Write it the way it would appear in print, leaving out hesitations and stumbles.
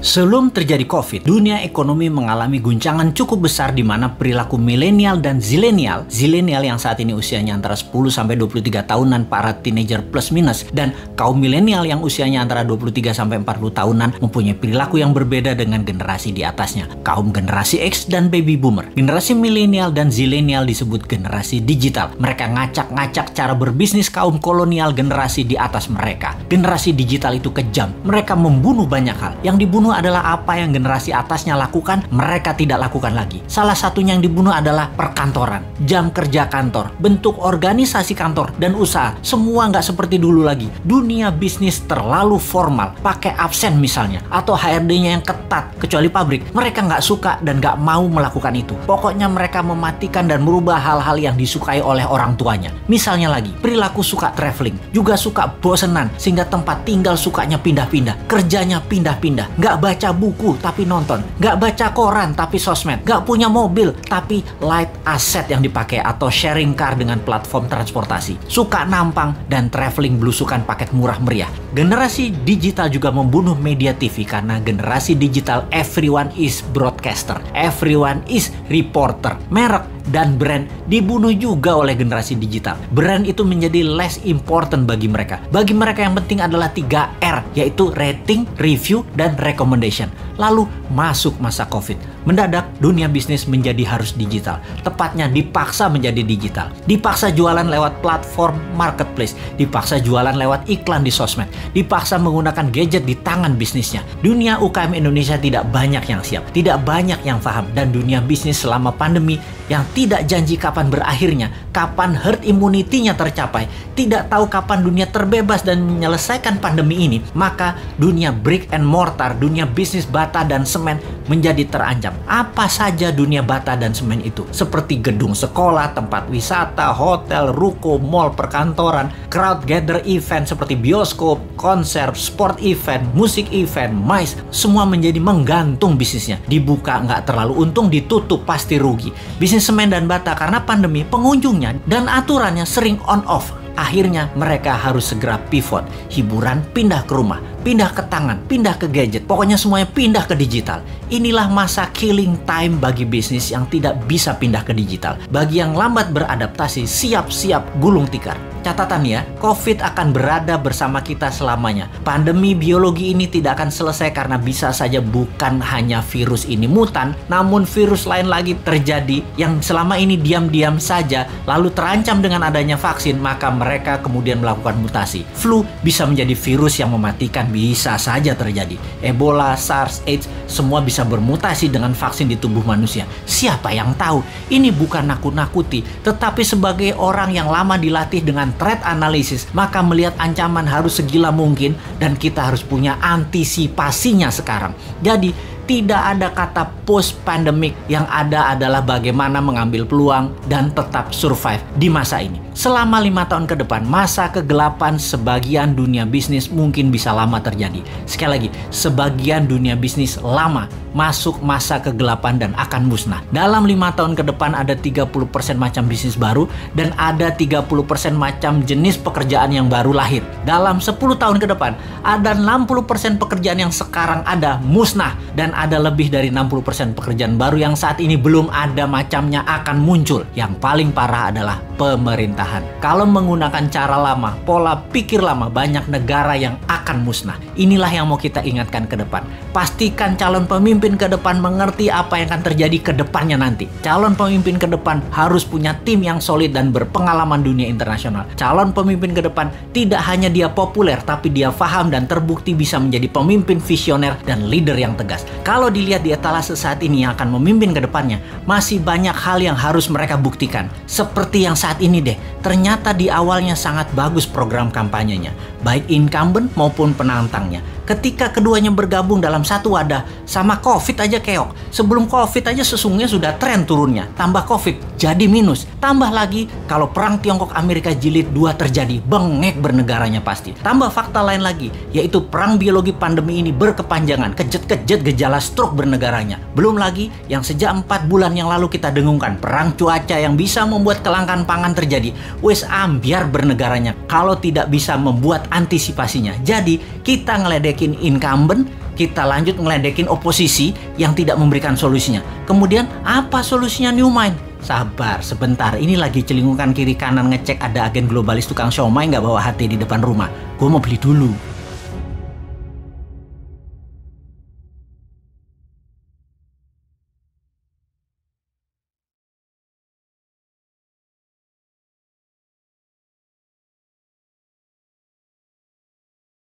Sebelum terjadi COVID, dunia ekonomi mengalami guncangan cukup besar di mana perilaku milenial dan zilenial yang saat ini usianya antara 10-23 tahunan, para teenager plus minus, dan kaum milenial yang usianya antara 23-40 tahunan mempunyai perilaku yang berbeda dengan generasi di atasnya, kaum generasi X dan baby boomer. Generasi milenial dan zilenial disebut generasi digital. Mereka ngacak-ngacak cara berbisnis kaum kolonial generasi di atas mereka. Generasi digital itu kejam. Mereka membunuh banyak hal. Yang dibunuh adalah apa yang generasi atasnya lakukan, mereka tidak lakukan lagi. Salah satunya yang dibunuh adalah perkantoran, jam kerja kantor, bentuk organisasi kantor dan usaha. Semua nggak seperti dulu lagi. Dunia bisnis terlalu formal, pakai absen misalnya, atau HRD-nya yang ketat, kecuali pabrik. Mereka nggak suka dan nggak mau melakukan itu. Pokoknya mereka mematikan dan merubah hal-hal yang disukai oleh orang tuanya. Misalnya lagi, perilaku suka traveling, juga suka bosenan, sehingga tempat tinggal sukanya pindah-pindah, kerjanya pindah-pindah, nggak baca buku tapi nonton, nggak baca koran tapi sosmed, nggak punya mobil tapi light asset yang dipakai atau sharing car dengan platform transportasi, suka nampang dan traveling belusukan paket murah meriah. Generasi digital juga membunuh media TV karena generasi digital everyone is broadcaster, everyone is reporter. Merek dan brand dibunuh juga oleh generasi digital. Brand itu menjadi less important bagi mereka. Bagi mereka yang penting adalah 3R, yaitu rating, review, dan recommendation. Lalu masuk masa COVID. Mendadak dunia bisnis menjadi harus digital. Tepatnya dipaksa menjadi digital. Dipaksa jualan lewat platform marketplace. Dipaksa jualan lewat iklan di sosmed. Dipaksa menggunakan gadget di tangan bisnisnya. Dunia UKM Indonesia tidak banyak yang siap. Tidak banyak yang paham. Dan dunia bisnis selama pandemi yang tidak janji kapan berakhirnya, kapan herd immunity-nya tercapai, tidak tahu kapan dunia terbebas dan menyelesaikan pandemi ini, maka dunia brick and mortar, dunia bisnis bata dan semen menjadi terancam. Apa saja dunia bata dan semen itu? Seperti gedung sekolah, tempat wisata, hotel, ruko, mall, perkantoran, crowd gather event seperti bioskop, konser, sport event, musik event, MICE, semua menjadi menggantung bisnisnya. Dibuka nggak terlalu untung, ditutup pasti rugi. Bisnis semen dan bata karena pandemi, pengunjungnya dan aturannya sering on off. Akhirnya mereka harus segera pivot. Hiburan pindah ke rumah, pindah ke tangan, pindah ke gadget. Pokoknya semuanya pindah ke digital. Inilah masa killing time bagi bisnis yang tidak bisa pindah ke digital. Bagi yang lambat beradaptasi, siap-siap gulung tikar. Catatan ya, COVID akan berada bersama kita selamanya. Pandemi biologi ini tidak akan selesai karena bisa saja bukan hanya virus ini mutan, namun virus lain lagi terjadi yang selama ini diam-diam saja lalu terancam dengan adanya vaksin, maka mereka kemudian melakukan mutasi. Flu bisa menjadi virus yang mematikan, bisa saja terjadi. Ebola, SARS, AIDS, semua bisa bermutasi dengan vaksin di tubuh manusia. Siapa yang tahu? Ini bukan nakut-nakuti, tetapi sebagai orang yang lama dilatih dengan threat analysis, maka melihat ancaman harus segila mungkin dan kita harus punya antisipasinya sekarang. Jadi tidak ada kata post pandemic, yang ada adalah bagaimana mengambil peluang dan tetap survive di masa ini. Selama 5 tahun ke depan, masa kegelapan sebagian dunia bisnis mungkin bisa lama terjadi. Sekali lagi, sebagian dunia bisnis lama masuk masa kegelapan dan akan musnah. Dalam 5 tahun ke depan ada 30% macam bisnis baru dan ada 30% macam jenis pekerjaan yang baru lahir. Dalam 10 tahun ke depan ada 60% pekerjaan yang sekarang ada musnah dan ada lebih dari 60% pekerjaan baru yang saat ini belum ada macamnya akan muncul. Yang paling parah adalah pemerintahan. Kalau menggunakan cara lama, pola pikir lama, banyak negara yang akan musnah. Inilah yang mau kita ingatkan ke depan. Pastikan calon pemimpin ke depan mengerti apa yang akan terjadi ke depannya nanti. Calon pemimpin ke depan harus punya tim yang solid dan berpengalaman dunia internasional. Calon pemimpin ke depan tidak hanya dia populer, tapi dia paham dan terbukti bisa menjadi pemimpin visioner dan leader yang tegas. Kalau dilihat di etalase saat ini yang akan memimpin ke depannya, masih banyak hal yang harus mereka buktikan. Seperti yang saat ini deh, ternyata di awalnya sangat bagus program kampanyenya, baik incumbent maupun penantangnya. Ketika keduanya bergabung dalam satu wadah, sama COVID aja keok. Sebelum COVID aja sesungguhnya sudah tren turunnya. Tambah COVID, jadi minus. Tambah lagi, kalau perang Tiongkok-Amerika jilid 2 terjadi, bengek bernegaranya pasti. Tambah fakta lain lagi, yaitu perang biologi pandemi ini berkepanjangan, kejet-kejet gejala stroke bernegaranya. Belum lagi, yang sejak 4 bulan yang lalu kita dengungkan, perang cuaca yang bisa membuat kelangkaan pangan terjadi. Wes ambiar bernegaranya, kalau tidak bisa membuat antisipasinya. Jadi, kita ngeledekin incumbent, kita lanjut ngeledekin oposisi yang tidak memberikan solusinya. Kemudian apa solusinya Newmind? Sabar, sebentar. Ini lagi celingukan kiri kanan ngecek ada agen globalis tukang siomay nggak bawa hati di depan rumah. Gue mau beli dulu.